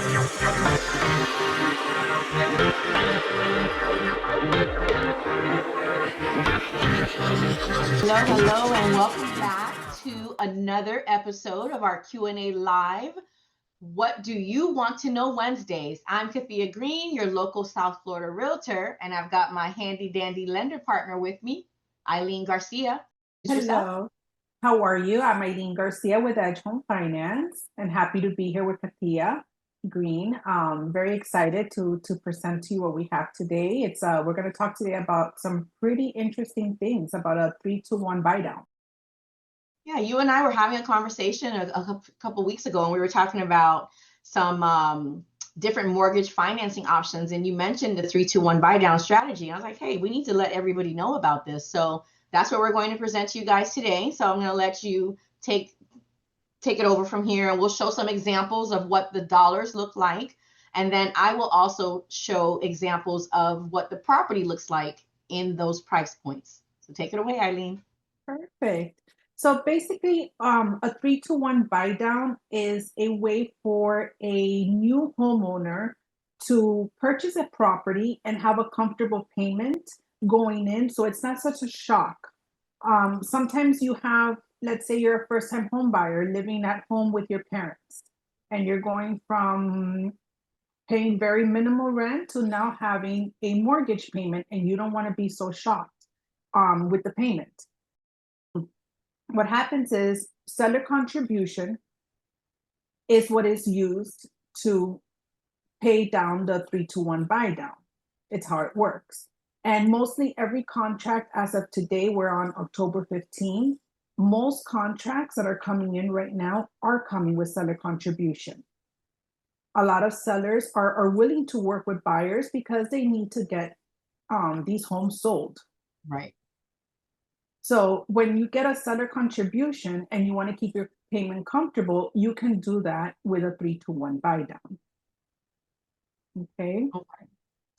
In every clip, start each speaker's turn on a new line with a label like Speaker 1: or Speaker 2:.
Speaker 1: Hello, hello, and welcome back to another episode of our Q&A Live. What do you want to know Wednesdays? I'm Kathia Green, your local South Florida realtor, and I've got my handy dandy lender partner with me, Eileen Garcia.
Speaker 2: Hello. How are you? I'm Eileen Garcia with Edge Home Finance and happy to be here with Kathia Green. Very excited to present to you what we have today. We're going to talk today about some pretty interesting things about a 3-2-1 buy down.
Speaker 1: Yeah, you and I were having a conversation a couple weeks ago, and we were talking about some different mortgage financing options, and you mentioned the 3-2-1 buy down strategy. And I was like, hey, we need to let everybody know about this. So that's what we're going to present to you guys today. So I'm going to let you take it over from here, and we'll show some examples of what the dollars look like. And then I will also show examples of what the property looks like in those price points. So take it away, Eileen.
Speaker 2: Perfect. So basically, a 3-2-1 buy down is a way for a new homeowner to purchase a property and have a comfortable payment going in, so it's not such a shock. Sometimes you have, let's say you're a first-time home buyer living at home with your parents, and you're going from paying very minimal rent to now having a mortgage payment, and you don't want to be so shocked with the payment. What happens is seller contribution is what is used to pay down the 3-2-1 buy down. It's how it works. And mostly every contract as of today, we're on October 15. Most contracts that are coming in right now are coming with seller contribution. A lot of sellers are willing to work with buyers because they need to get these homes sold.
Speaker 1: Right.
Speaker 2: So when you get a seller contribution and you want to keep your payment comfortable, you can do that with a 3-2-1 buy down. Okay.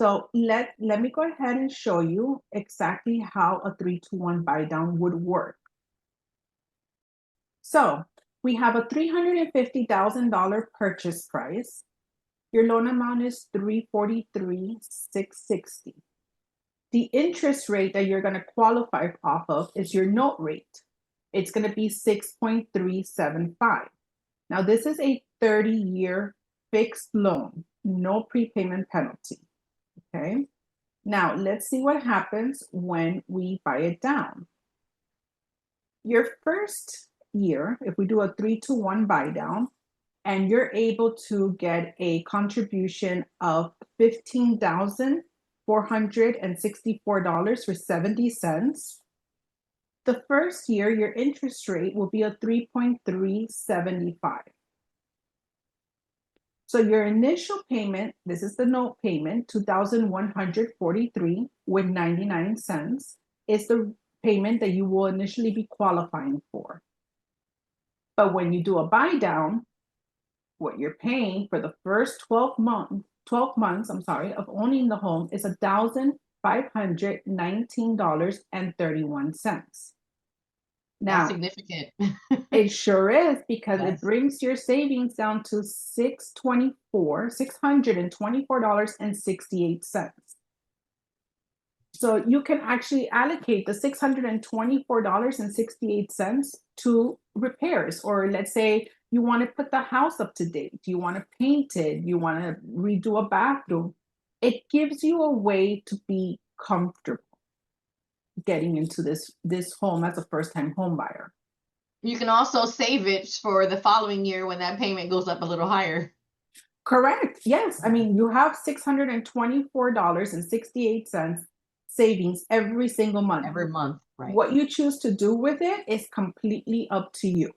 Speaker 2: So let me go ahead and show you exactly how a 3-2-1 buy down would work. So we have a $350,000 purchase price. Your loan amount is $343,660. The interest rate that you're going to qualify off of is your note rate. It's going to be 6.375. Now, this is a 30-year fixed loan, no prepayment penalty. Okay. Now, let's see what happens when we buy it down. Your first year, if we do a 3-2-1 buy down, and you're able to get a contribution of $15,464.70. The first year, your interest rate will be a 3.375. So your initial payment, this is the note payment, $2,143.99 is the payment that you will initially be qualifying for. But when you do a buy down, what you're paying for the first 12 months of owning the home is $1,519.31. Now,
Speaker 1: that's significant.
Speaker 2: It sure is, because
Speaker 1: Yes.
Speaker 2: it brings your savings down to $624.68. So you can actually allocate the $624.68 to repairs, or let's say you want to put the house up to date, you want to paint it, you want to redo a bathroom. It gives you a way to be comfortable getting into this home as a first-time home buyer.
Speaker 1: You can also save it for the following year when that payment goes up a little higher.
Speaker 2: Correct. Yes. I mean, you have $624.68 savings every single month.
Speaker 1: Every month, right?
Speaker 2: What you choose to do with it is completely up to you.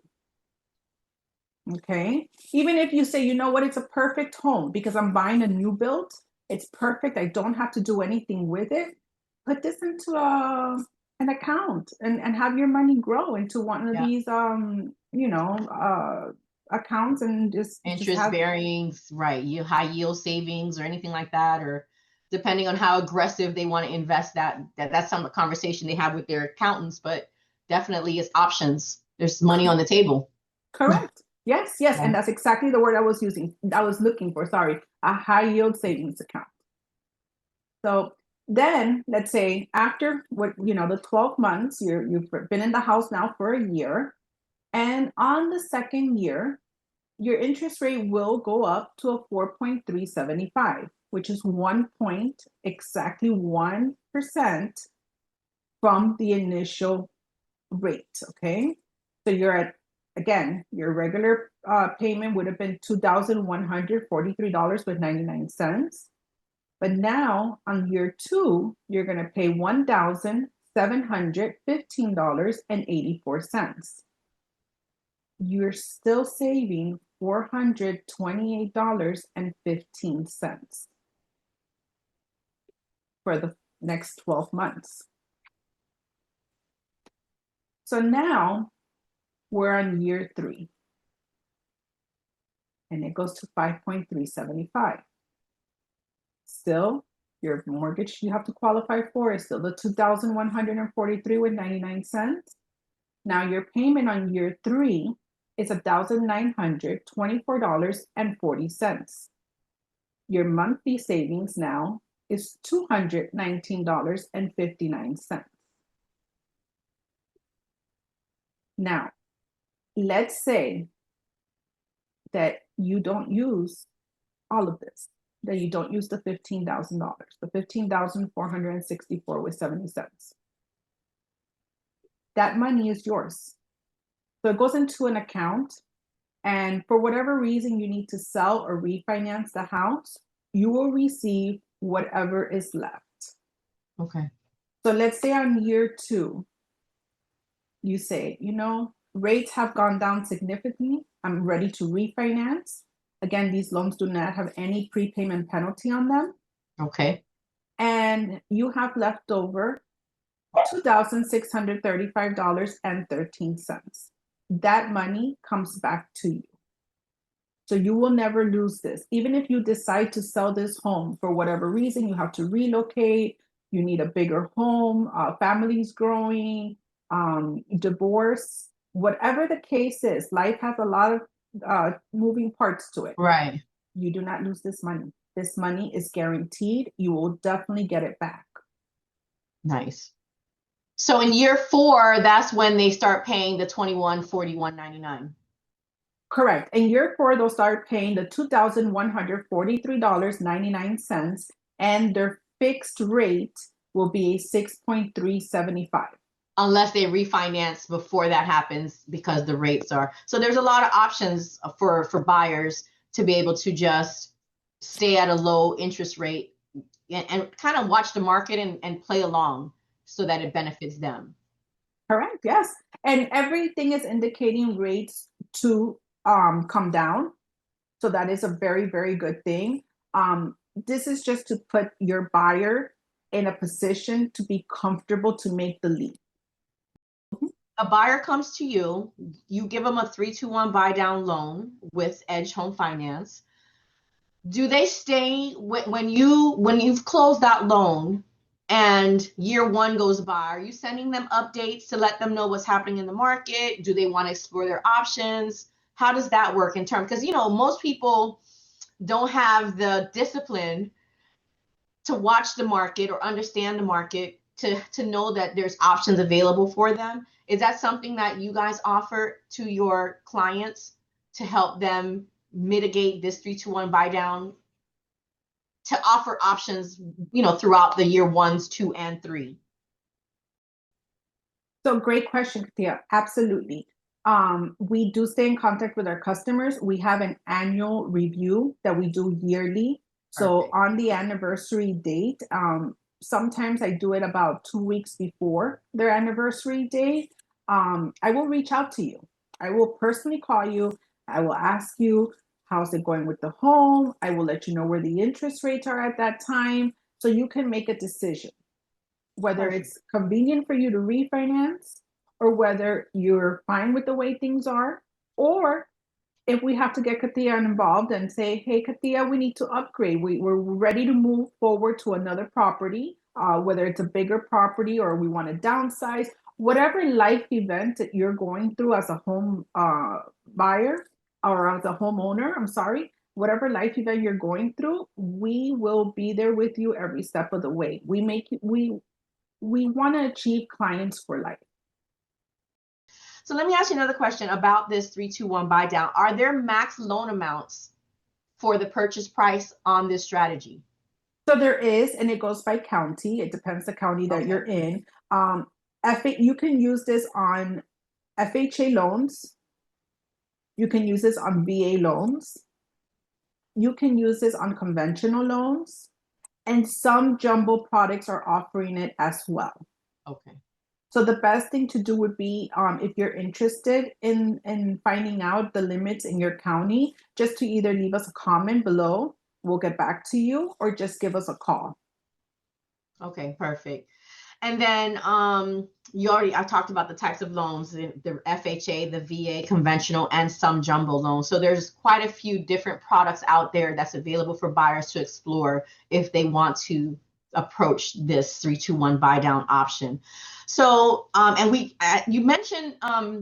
Speaker 2: Okay. Even if you say, you know what, it's a perfect home because I'm buying a new build. It's perfect. I don't have to do anything with it. Put this into an account and have your money grow into one of these, accounts, and just
Speaker 1: interest bearing, right? You high yield savings or anything like that, or depending on how aggressive they want to invest, that's some conversation they have with their accountants, but definitely it's options. There's money on the table.
Speaker 2: Correct. Yes, and that's exactly the word I was looking for, sorry, a high yield savings account. So then let's say after the 12 months, you've been in the house now for a year, and on the second year, your interest rate will go up to a 4.375, which is exactly 1% from the initial rate. Okay. So again, your regular payment would have been $2,143.99. But now on year two, you're going to pay $1,715.84. You're still saving $428.15 for the next 12 months. So now we're on year three, and it goes to 5.375. Still, your mortgage you have to qualify for is still the $2,143.99. Now your payment on year three is $1,924.40. Your monthly savings now is $219.59. Now, let's say that you don't use all of this, that you don't use the $15,000, the $15,464 with 70 cents. That money is yours. So it goes into an account, and for whatever reason you need to sell or refinance the house, you will receive whatever is left.
Speaker 1: Okay.
Speaker 2: So let's say on year two, you say, rates have gone down significantly. I'm ready to refinance. Again, these loans do not have any prepayment penalty on them.
Speaker 1: Okay.
Speaker 2: And you have left over $2,635.13. That money comes back to you. So you will never lose this. Even if you decide to sell this home for whatever reason, you have to relocate, you need a bigger home, family's growing, divorce, whatever the case is, life has a lot of moving parts to it.
Speaker 1: Right.
Speaker 2: You do not lose this money. This money is guaranteed. You will definitely get it back.
Speaker 1: Nice. So in year four, that's when they start paying the $2,141.99.
Speaker 2: Correct. In year four, they'll start paying the $2,143.99, and their fixed rate will be 6.375.
Speaker 1: Unless they refinance before that happens, because the rates are. So there's a lot of options for buyers to be able to just stay at a low interest rate and kind of watch the market and play along so that it benefits them.
Speaker 2: Correct. Yes. And everything is indicating rates to come down. So that is a very, very good thing. This is just to put your buyer in a position to be comfortable to make the leap.
Speaker 1: A buyer comes to you, you give them a 3-2-1 buy down loan with Edge Home Finance. Do they stay when you've closed that loan and year one goes by? Are you sending them updates to let them know what's happening in the market? Do they want to explore their options? How does that work in terms? Because most people don't have the discipline to watch the market or understand the market to know that there's options available for them. Is that something that you guys offer to your clients to help them mitigate this 3-2-1 buy down, to offer options, throughout the year 1, 2, and 3?
Speaker 2: So great question, Kathia. Absolutely. We do stay in contact with our customers. We have an annual review that we do yearly. So
Speaker 1: Perfect.
Speaker 2: On the anniversary date, sometimes I do it about 2 weeks before their anniversary date. I will reach out to you. I will personally call you. I will ask you, how's it going with the home? I will let you know where the interest rates are at that time, so you can make a decision whether
Speaker 1: Perfect.
Speaker 2: it's convenient for you to refinance or whether you're fine with the way things are, or if we have to get Kathia involved and say, hey, Kathia, we need to upgrade. We're ready to move forward to another property, whether it's a bigger property or we want to downsize, whatever life event that you're going through as a home buyer, or as a homeowner, I'm sorry, whatever life event you're going through, we will be there with you every step of the way. We want to achieve clients for life.
Speaker 1: So let me ask you another question about this 321 buy down. Are there max loan amounts for the purchase price on this strategy?
Speaker 2: So there is, and it goes by county. It depends the county that you're in. You can use this on FHA loans. You can use this on VA loans. You can use this on conventional loans, and some jumbo products are offering it as well.
Speaker 1: Okay.
Speaker 2: So the best thing to do would be, if you're interested in finding out the limits in your county, just to either leave us a comment below, we'll get back to you, or just give us a call.
Speaker 1: Okay, perfect. And then I talked about the types of loans, the FHA, the VA, conventional, and some jumbo loans. So there's quite a few different products out there that's available for buyers to explore if they want to approach this 321 buy down option. So, you mentioned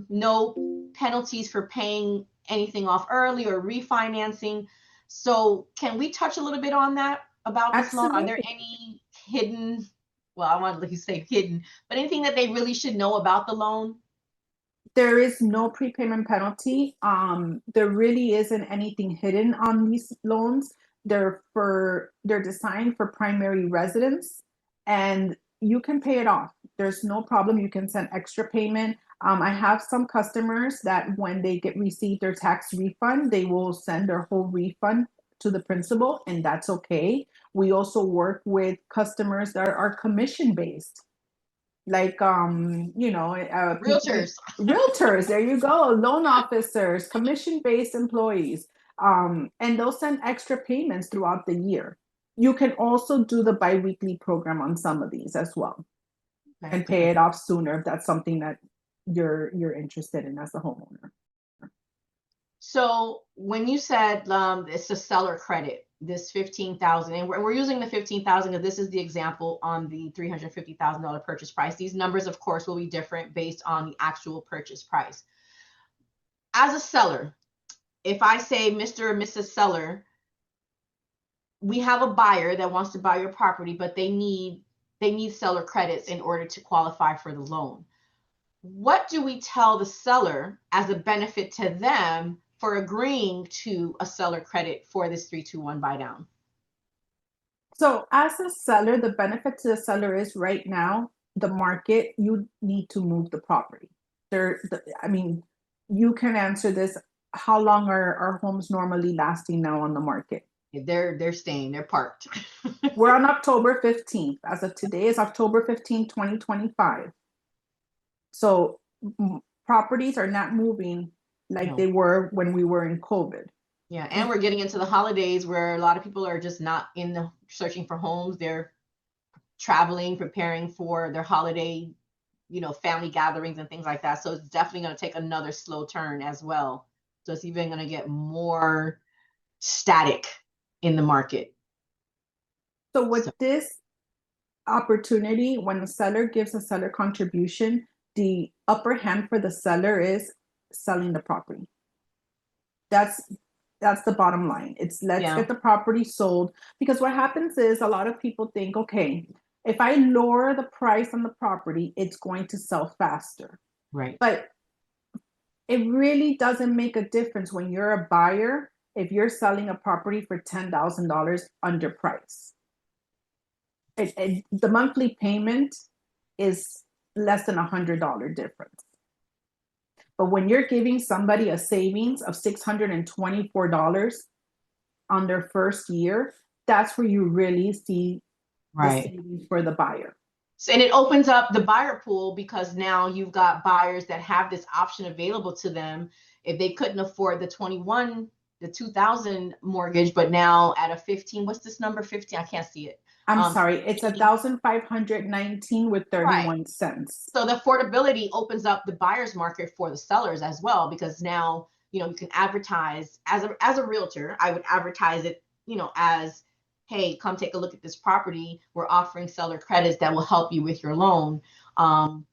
Speaker 1: no penalties for paying anything off early or refinancing. So can we touch a little bit on that about this loan? Are there
Speaker 2: Absolutely.
Speaker 1: any hidden, well, I want to say hidden, but anything that they really should know about the loan?
Speaker 2: There is no prepayment penalty. There really isn't anything hidden on these loans. They're designed for primary residence, and you can pay it off. There's no problem. You can send extra payment. I have some customers that when they receive their tax refund, they will send their whole refund to the principal, and that's okay. We also work with customers that are commission based, like
Speaker 1: Realtors.
Speaker 2: realtors, there you go, loan officers, commission based employees, and they'll send extra payments throughout the year. You can also do the biweekly program on some of these as well, and pay it off sooner if that's something that you're interested in as a homeowner.
Speaker 1: So when you said it's a seller credit, this 15,000, and we're using the 15,000 because this is the example on the $350,000 purchase price. These numbers, of course, will be different based on the actual purchase price. As a seller, if I say, Mr. or Mrs. Seller, we have a buyer that wants to buy your property, but they need seller credits in order to qualify for the loan. What do we tell the seller as a benefit to them for agreeing to a seller credit for this 321 buy down?
Speaker 2: So as a seller, the benefit to the seller is right now, the market, you need to move the property. You can answer this. How long are our homes normally lasting now on the market?
Speaker 1: They're staying, they're parked.
Speaker 2: We're on October 15th. As of today is October 15th, 2025. So properties are not moving like they were when we were in COVID.
Speaker 1: Yeah, and we're getting into the holidays where a lot of people are just not searching for homes. They're traveling, preparing for their holiday, family gatherings and things like that. So it's definitely going to take another slow turn as well. So it's even going to get more static in the market.
Speaker 2: So with this opportunity, when the seller gives a seller contribution, the upper hand for the seller is selling the property. That's the bottom line. It's let's get the property sold, because what happens is a lot of people think, okay, if I lower the price on the property, it's going to sell faster.
Speaker 1: Right.
Speaker 2: But it really doesn't make a difference when you're a buyer if you're selling a property for $10,000 under price. The monthly payment is less than $100 difference. But when you're giving somebody a savings of $624 on their first year, that's where you really see the savings for the buyer.
Speaker 1: So, and it opens up the buyer pool, because now you've got buyers that have this option available to them if they couldn't afford the 2,000 mortgage, but now at a 15, what's this number? 15, I can't see it.
Speaker 2: I'm sorry, it's 1,519 with 31 cents.
Speaker 1: So the affordability opens up the buyer's market for the sellers as well, because now, you can advertise as a realtor. I would advertise it, as, hey, come take a look at this property. We're offering seller credits that will help you with your loan,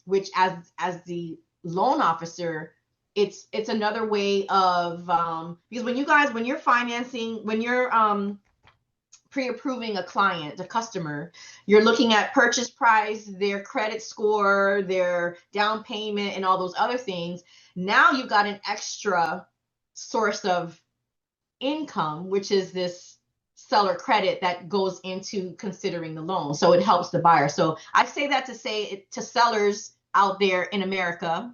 Speaker 1: which as the loan officer, it's another way of because when you're financing, when you're pre-approving a client, a customer, you're looking at purchase price, their credit score, their down payment, and all those other things. Now you've got an extra source of income, which is this seller credit that goes into considering the loan. So it helps the buyer. So I say that to say it to sellers out there in America,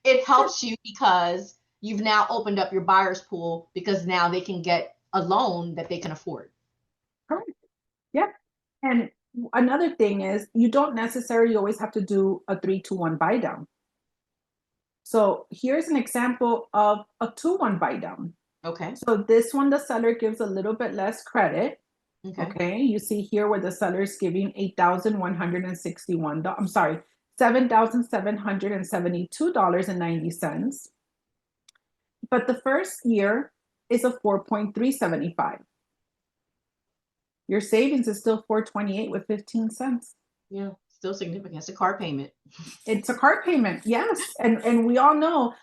Speaker 1: it helps you because you've now opened up your buyer's pool because now they can get a loan that they can afford.
Speaker 2: Correct. Yep. And another thing is you don't necessarily always have to do a 3-2-1 buy down. So here's an example of a 2-1 buy down.
Speaker 1: Okay.
Speaker 2: So this one, the seller gives a little bit less credit.
Speaker 1: Okay.
Speaker 2: You see here where the seller is giving $8,161. I'm sorry, $7,772.90. But the first year is a 4.375. Your savings is still 428 with 15 cents.
Speaker 1: Yeah, still significant. It's a car payment.
Speaker 2: It's a car payment, yes. And we all know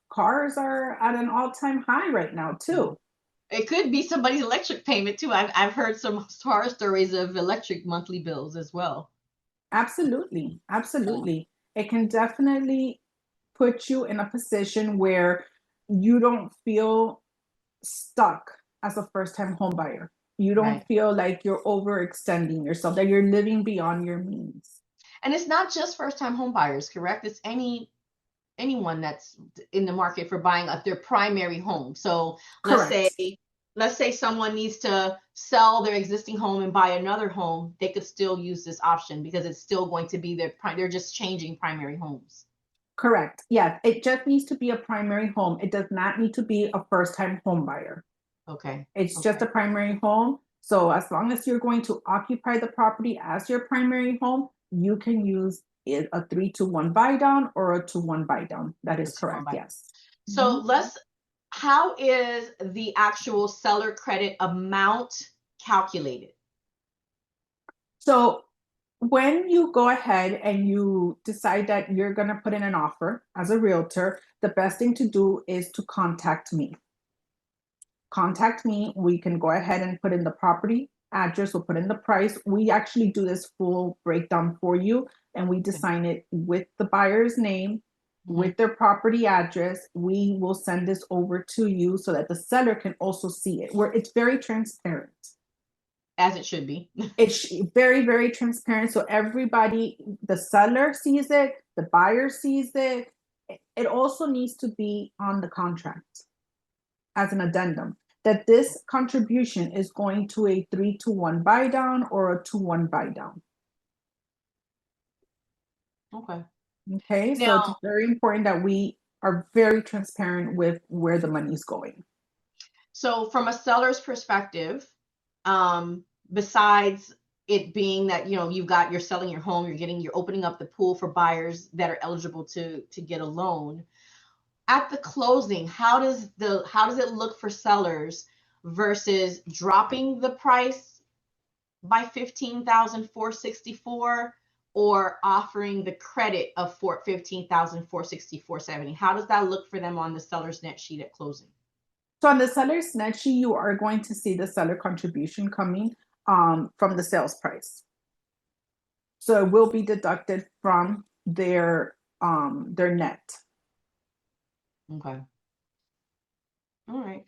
Speaker 2: cars are at an all-time high right now too.
Speaker 1: It could be somebody's electric payment too. I've heard some horror stories of electric monthly bills as well.
Speaker 2: Absolutely, absolutely. It can definitely put you in a position where you don't feel stuck as a first-time home buyer. You don't
Speaker 1: Right.
Speaker 2: feel like you're overextending yourself, that you're living beyond your means.
Speaker 1: And it's not just first-time home buyers, correct? It's anyone that's in the market for buying their primary home. So
Speaker 2: Correct.
Speaker 1: let's say someone needs to sell their existing home and buy another home, they could still use this option because it's still going to be they're just changing primary homes.
Speaker 2: Correct. Yes, it just needs to be a primary home. It does not need to be a first-time home buyer.
Speaker 1: Okay.
Speaker 2: It's just a primary home. So as long as you're going to occupy the property as your primary home, you can use it a 3-2-1 buy down or a 2-1 buy down. That is correct. Yes.
Speaker 1: So how is the actual seller credit amount calculated?
Speaker 2: So when you go ahead and you decide that you're going to put in an offer as a realtor, the best thing to do is to contact me. Contact me. We can go ahead and put in the property address, we'll put in the price. We actually do this full breakdown for you, and we design it with the buyer's name, with their property address. We will send this over to you so that the seller can also see it, where it's very transparent.
Speaker 1: As it should be.
Speaker 2: It's very, very transparent. So everybody, the seller sees it, the buyer sees it. It also needs to be on the contract as an addendum that this contribution is going to a 3-2-1 buy down or a 2-1 buy down.
Speaker 1: Okay.
Speaker 2: Okay. So it's very important that we are very transparent with where the money is going.
Speaker 1: So from a seller's perspective, besides it being that, you're selling your home, you're opening up the pool for buyers that are eligible to get a loan. At the closing, how does it look for sellers versus dropping the price by $15,464 or offering the credit of $15,464.70? How does that look for them on the seller's net sheet at closing?
Speaker 2: So on the seller's net sheet, you are going to see the seller contribution coming from the sales price. So it will be deducted from their net.
Speaker 1: Okay. All right.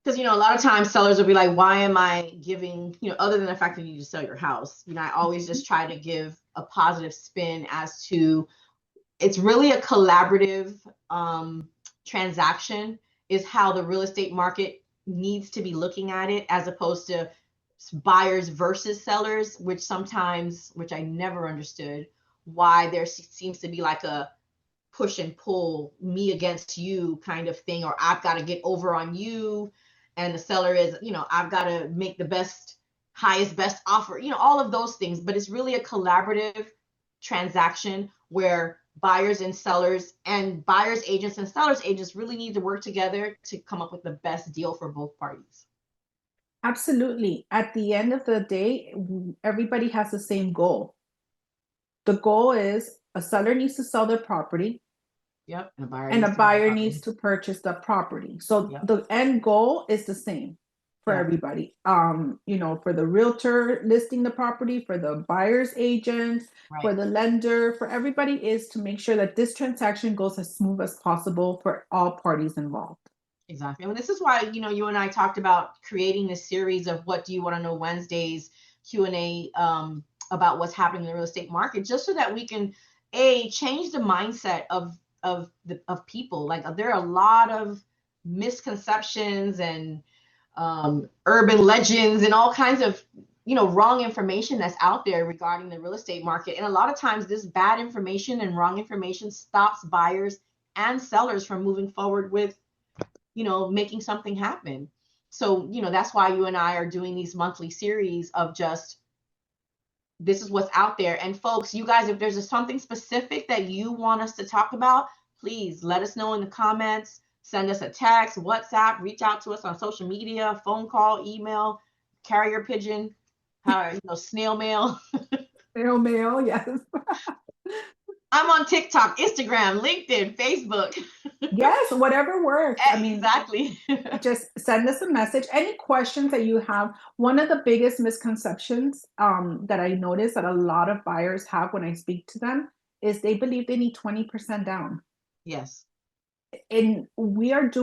Speaker 1: Because, a lot of times sellers will be like, why am I giving, other than the fact that you need to sell your house, I always just try to give a positive spin as to it's really a collaborative transaction is how the real estate market needs to be looking at it, as opposed to buyers versus sellers, which I never understood why there seems to be like a push and pull, me against you kind of thing, or I've got to get over on you. And the seller is, I've got to make the best offer, all of those things. But it's really a collaborative transaction where buyers and sellers and buyers agents and sellers agents really need to work together to come up with the best deal for both parties.
Speaker 2: Absolutely. At the end of the day, everybody has the same goal. The goal is a seller needs to sell their property.
Speaker 1: Yep. And a buyer
Speaker 2: And
Speaker 1: needs
Speaker 2: a
Speaker 1: to buy the
Speaker 2: buyer
Speaker 1: property.
Speaker 2: needs to purchase the property. So
Speaker 1: Yep.
Speaker 2: the end goal is the same for
Speaker 1: Yep.
Speaker 2: everybody. For the realtor listing the property, for the buyer's agent, for
Speaker 1: Right.
Speaker 2: the lender, for everybody, is to make sure that this transaction goes as smooth as possible for all parties involved.
Speaker 1: Exactly. And this is why, you and I talked about creating this series of What Do You Want to Know Wednesdays Q&A, about what's happening in the real estate market, just so that we can change the mindset of people. Like, there are a lot of misconceptions and urban legends and all kinds of wrong information that's out there regarding the real estate market. And a lot of times this bad information and wrong information stops buyers and sellers from moving forward with making something happen. So, that's why you and I are doing these monthly series of just, this is what's out there. And folks, you guys, if there's something specific that you want us to talk about, please let us know in the comments, send us a text, WhatsApp, reach out to us on social media, phone call, email, carrier pigeon, snail mail.
Speaker 2: Snail mail, yes.
Speaker 1: I'm on TikTok, Instagram, LinkedIn, Facebook.
Speaker 2: Yes, whatever works. I mean,
Speaker 1: Exactly.
Speaker 2: just send us a message. Any questions that you have. One of the biggest misconceptions that I notice that a lot of buyers have when I speak to them is they believe they need 20% down.
Speaker 1: Yes.
Speaker 2: And we have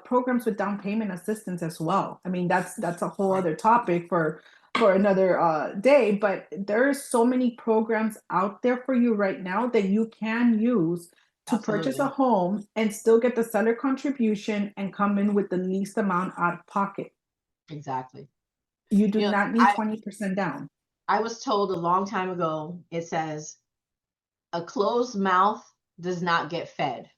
Speaker 2: programs with down payment assistance as well. I mean, that's a whole other topic for another day, but there's so many programs out there for you right now that you can use to purchase a
Speaker 1: Absolutely.
Speaker 2: home and still get the seller contribution and come in with the least amount out of pocket.
Speaker 1: Exactly.
Speaker 2: You do
Speaker 1: You know,
Speaker 2: not need 20% down.
Speaker 1: I was told a long time ago, it says, a closed mouth does not get fed.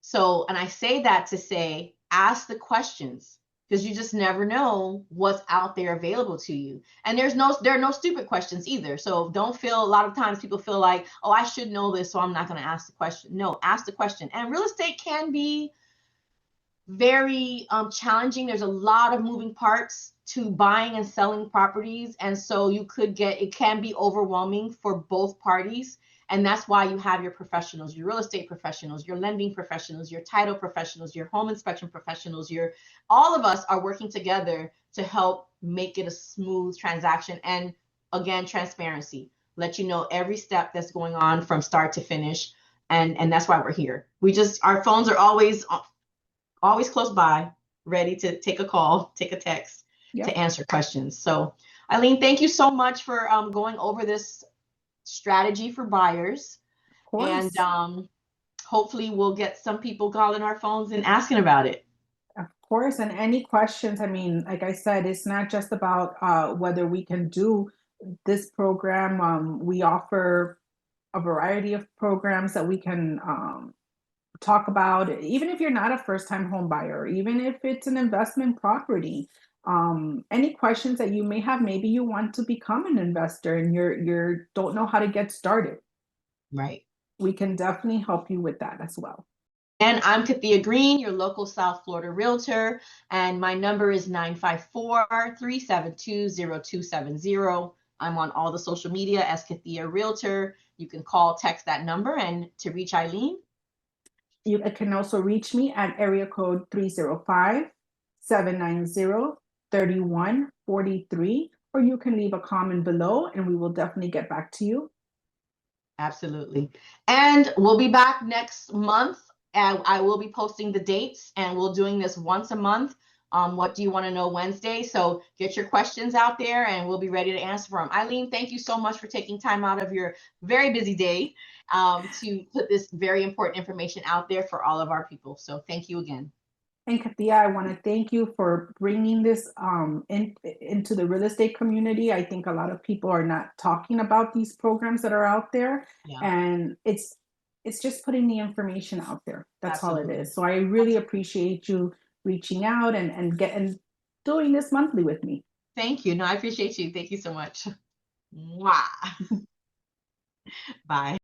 Speaker 1: So, and I say that to say, ask the questions, because you just never know what's out there available to you. And there are no stupid questions either. So don't feel, a lot of times people feel like, oh, I should know this, so I'm not going to ask the question. No, ask the question. And real estate can be very challenging. There's a lot of moving parts to buying and selling properties. And so it can be overwhelming for both parties. And that's why you have your professionals, your real estate professionals, your lending professionals, your title professionals, your home inspection professionals, all of us are working together to help make it a smooth transaction. And again, transparency, let you know every step that's going on from start to finish. And that's why we're here. Our phones are always close by, ready to take a call, take a text,
Speaker 2: Yep.
Speaker 1: to answer questions. So, Eileen, thank you so much for going over this strategy for buyers.
Speaker 2: Of course.
Speaker 1: And hopefully we'll get some people calling our phones and asking about it.
Speaker 2: Of course. And any questions, I mean, like I said, it's not just about whether we can do this program. We offer a variety of programs that we can talk about, even if you're not a first-time home buyer, even if it's an investment property. Any questions that you may have, maybe you want to become an investor and you're don't know how to get started.
Speaker 1: Right.
Speaker 2: We can definitely help you with that as well.
Speaker 1: And I'm Kathia Green, your local South Florida realtor, and my number is 954-372-0270. I'm on all the social media as Kathia Realtor. You can call, text that number, and to reach Eileen,
Speaker 2: you can also reach me at area code 305-790-3143, or you can leave a comment below and we will definitely get back to you.
Speaker 1: Absolutely. And we'll be back next month, and I will be posting the dates, and we're doing this once a month. What do you want to know Wednesday? So get your questions out there and we'll be ready to answer them. Eileen, thank you so much for taking time out of your very busy day to put this very important information out there for all of our people. So thank you again.
Speaker 2: And Kathia, I want to thank you for bringing this into the real estate community. I think a lot of people are not talking about these programs that are out there, and it's just putting the information out there. That's
Speaker 1: Absolutely.
Speaker 2: all it is. So I really appreciate you reaching out and doing this monthly with me.
Speaker 1: Thank you. No, I appreciate you. Thank you so much. Mwah. Bye.